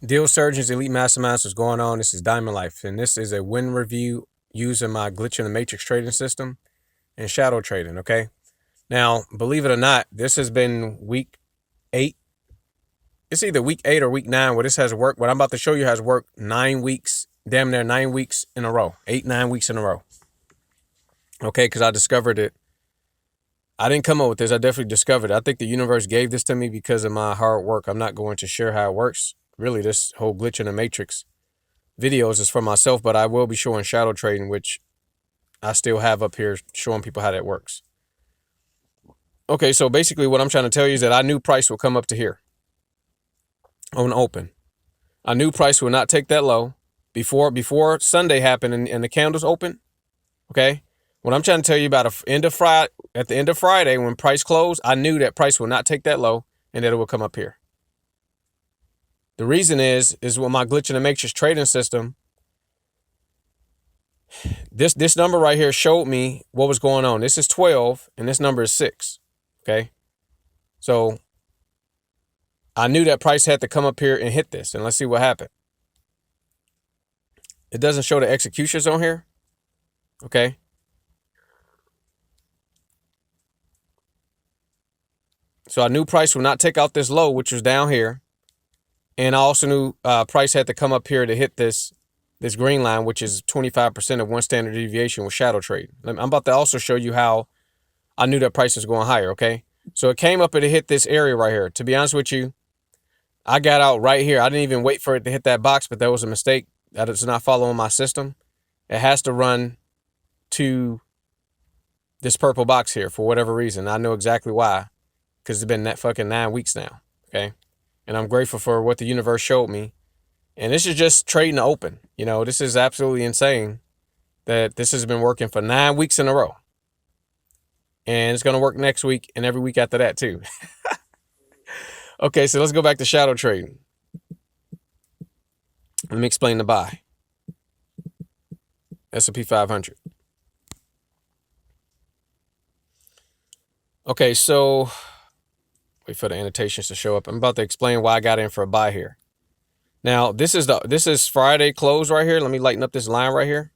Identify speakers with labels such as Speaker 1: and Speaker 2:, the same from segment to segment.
Speaker 1: Deal Surgeons Elite Masterminds, what's going on? This is Diamond Life, and this is a win review using my Glitch in the Matrix trading system and shadow trading. Okay, now believe it or not, this has been week 8. It's either week 8 or week 9 where this has worked. What I'm about to show you has worked 9 weeks, damn near 9 weeks in a row, 8, 9 weeks in a row. Okay, because I discovered it. I didn't come up with this. I definitely discovered it. I think the universe gave this to me because of my hard work. I'm not going to share how it works. Really, this whole Glitch in the Matrix videos is for myself, but I will be showing shadow trading, which I still have up here showing people how that works. Okay, so basically what I'm trying to tell you is that I knew price would come up to here on open. I knew price would not take that low before Sunday happened and the candles open. Okay, what I'm trying to tell you about at the end of Friday when price closed, I knew that price would not take that low and that it would come up here. The reason is with my Glitch in the Matrix trading system, this number right here showed me what was going on. This is 12 and this number is 6. Okay. So I knew that price had to come up here and hit this, and let's see what happened. It doesn't show the executions on here. Okay. So I knew price would not take out this low, which was down here. And I also knew price had to come up here to hit this green line, which is 25% of one standard deviation with shadow trade. I'm about to also show you how I knew that price was going higher, okay? So it came up and it hit this area right here. To be honest with you, I got out right here. I didn't even wait for it to hit that box, but that was a mistake. That is not following my system. It has to run to this purple box here for whatever reason. I know exactly why, because it's been that fucking 9 weeks now, okay? And I'm grateful for what the universe showed me. And this is just trading open. You know, this is absolutely insane that this has been working for 9 weeks in a row. And it's going to work next week and every week after that too. Okay, so let's go back to shadow trading. Let me explain the buy. S&P 500. Okay, so wait for the annotations to show up. I'm about to explain why I got in for a buy here. Now, this is Friday close right here. Let me lighten up this line right here.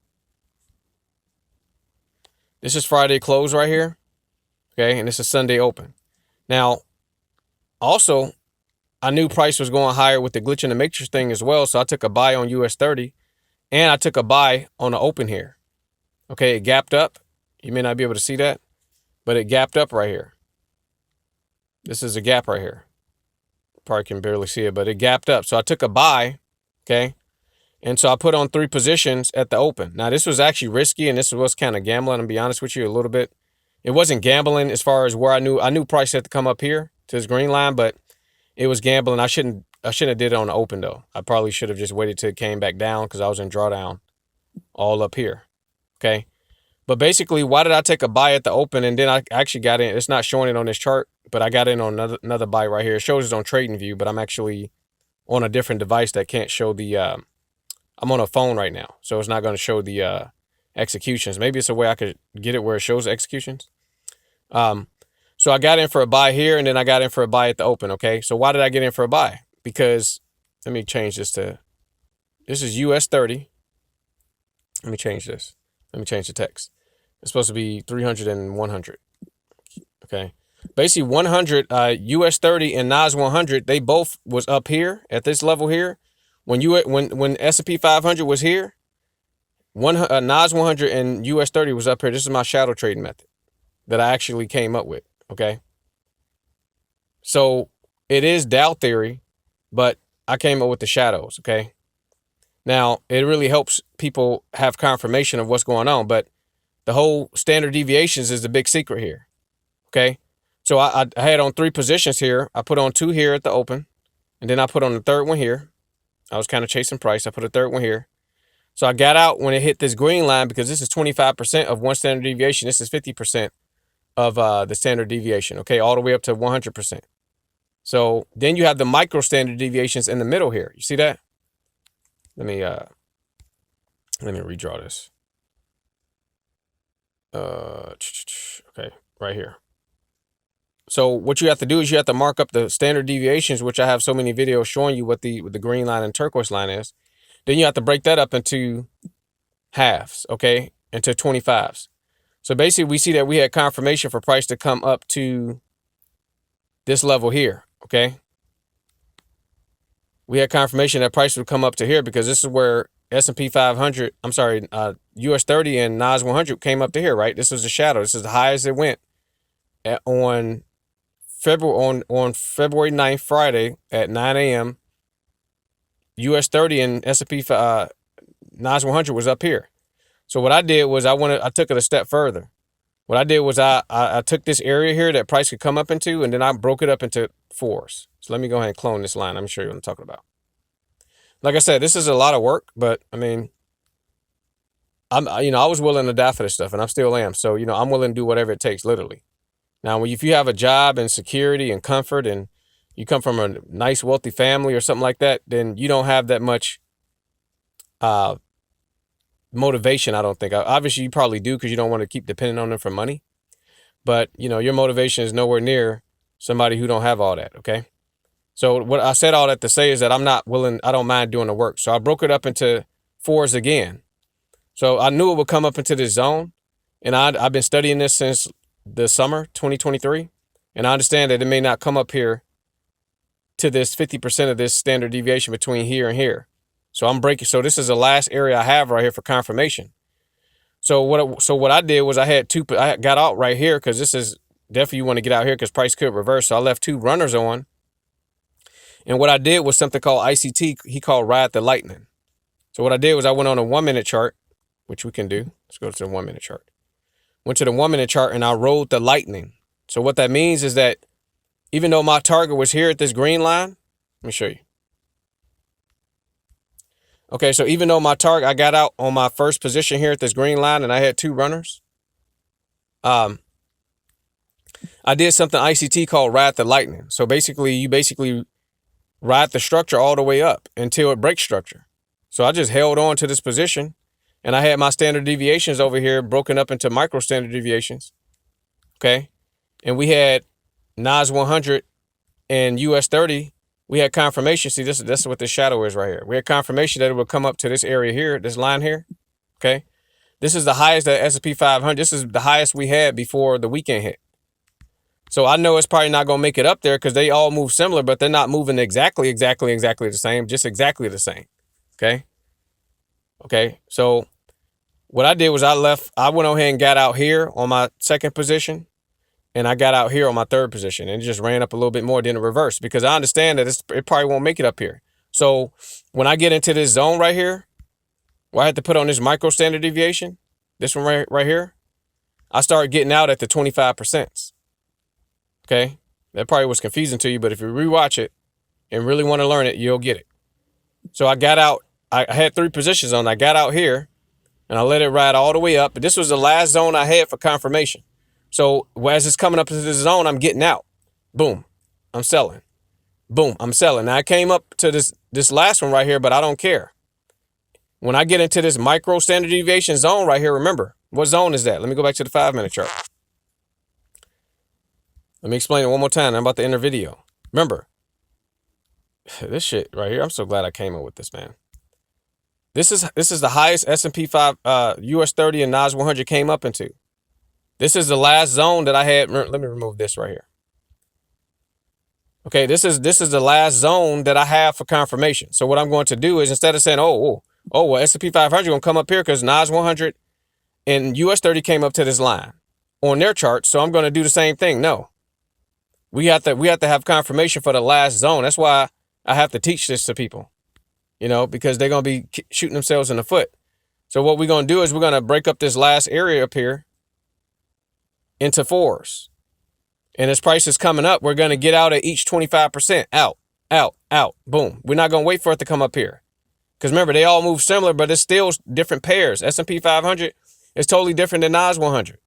Speaker 1: This is Friday close right here. Okay, and this is Sunday open. Now, also, I knew price was going higher with the Glitch in the Matrix thing as well, so I took a buy on US 30, and I took a buy on the open here. Okay, it gapped up. You may not be able to see that, but it gapped up right here. This is a gap right here. Probably can barely see it, but it gapped up. So I took a buy, okay? And so I put on 3 positions at the open. Now, this was actually risky, and this was kind of gambling, to be honest with you, a little bit. It wasn't gambling as far as where I knew price had to come up here to this green line, but it was gambling. I shouldn't have did it on the open, though. I probably should have just waited till it came back down because I was in drawdown all up here, okay? But basically, why did I take a buy at the open and then I actually got in? It's not showing it on this chart, but I got in on another buy right here. It shows it on TradingView, but I'm actually on a different device that can't show the. I'm on a phone right now, so it's not going to show the executions. Maybe it's a way I could get it where it shows executions. So I got in for a buy here, and then I got in for a buy at the open. Okay, so why did I get in for a buy? Because let me change this to. This is US 30. Let me change this. Let me change the text. It's supposed to be 300 and 100. Okay. Basically 100, US 30 and NAS 100, they both was up here at this level here. When S&P 500 was here, NAS 100 and US 30 was up here. This is my shadow trading method that I actually came up with. Okay. So it is Dow theory, but I came up with the shadows. Okay. Now it really helps people have confirmation of what's going on, but the whole standard deviations is the big secret here. Okay. So I had on 3 positions here. I put on 2 here at the open, and then I put on the third one here. I was kind of chasing price. I put a third one here. So I got out when it hit this green line because this is 25% of one standard deviation. This is 50% of the standard deviation. Okay. All the way up to 100%. So then you have the micro standard deviations in the middle here. You see that? Let me redraw this. Okay, right here. So what you have to do is you have to mark up the standard deviations, which I have so many videos showing you what the green line and turquoise line is. Then you have to break that up into halves, okay, into 25s. So basically we see that we had confirmation for price to come up to this level here, okay? We had confirmation that price would come up to here because this is where S&P 500, I'm sorry, US 30 and NAS 100 came up to here, right? This was the shadow. This is the highest it went on February 9th, Friday at 9 a.m. US 30 and S&P NAS 100 was up here. So what I did was I took it a step further. What I did was I took this area here that price could come up into, and then I broke it up into fours. So let me go ahead and clone this line. I'm sure you know what I'm talking about. Like I said, this is a lot of work, but I mean, I was willing to die for this stuff, and I still am. So, I'm willing to do whatever it takes, literally. Now, if you have a job and security and comfort, and you come from a nice, wealthy family or something like that, then you don't have that much motivation, I don't think. Obviously, you probably do because you don't want to keep depending on them for money. But, your motivation is nowhere near somebody who don't have all that, okay? So what I said all that to say is that I don't mind doing the work. So I broke it up into fours again. So I knew it would come up into this zone. And I've been studying this since the summer 2023. And I understand that it may not come up here to this 50% of this standard deviation between here and here. So I'm breaking. So this is the last area I have right here for confirmation. So what I did was I got out right here because this is definitely you want to get out here because price could reverse. So I left two runners on. And what I did was something called ICT. He called Ride the Lightning. So what I did was I went on a 1 minute chart, which we can do. Let's go to the 1 minute chart. Went to the 1 minute chart and I rode the lightning. So what that means is that even though my target was here at this green line, let me show you. Okay, so even though my target, I got out on my first position here at this green line and I had two runners, I did something ICT called Ride the Lightning. So you ride the structure all the way up until it breaks structure. So I just held on to this position and I had my standard deviations over here broken up into micro standard deviations. Okay. And we had NAS 100 and US 30. We had confirmation. See, this is what this shadow is right here. We had confirmation that it would come up to this area here, this line here. Okay. This is the highest that S&P 500. This is the highest we had before the weekend hit. So I know it's probably not going to make it up there because they all move similar, but they're not moving exactly the same, just exactly the same. Okay. Okay. So what I did was I went on ahead and got out here on my second position and I got out here on my third position and it just ran up a little bit more than the reverse because I understand that it probably won't make it up here. So when I get into this zone right here, where I had to put on this micro standard deviation, this one right here, I started getting out at the 25%. Okay, that probably was confusing to you, but if you rewatch it and really want to learn it, you'll get it. So I got out, I had three positions on. I got out here and I let it ride all the way up. But this was the last zone I had for confirmation. So as it's coming up to this zone, I'm getting out. Boom, I'm selling. Boom, I'm selling. Now I came up to this last one right here, but I don't care. When I get into this micro standard deviation zone right here, remember, what zone is that? Let me go back to the 5 minute chart. Let me explain it one more time. I'm about to end the video. Remember, this shit right here. I'm so glad I came up with this, man. This is the highest S&P 5 US 30 and NAS 100 came up into. This is the last zone that I had. Let me remove this right here. Okay, this is the last zone that I have for confirmation. So what I'm going to do is instead of saying, well, S&P 500 going to come up here because NAS 100 and US 30 came up to this line on their chart. So I'm going to do the same thing. No. We have to have confirmation for the last zone. That's why I have to teach this to people, because they're going to be shooting themselves in the foot. So what we're going to do is we're going to break up this last area up here into fours. And as price is coming up, we're going to get out at each 25%. Out, out, out. Boom. We're not going to wait for it to come up here. Because remember, they all move similar, but it's still different pairs. S&P 500 is totally different than NAS 100.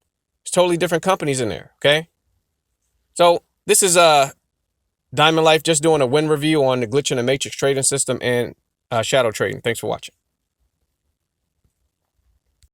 Speaker 1: It's totally different companies in there, okay? So this is Diamond Life just doing a win review on the glitch in the matrix trading system and shadow trading. Thanks for watching.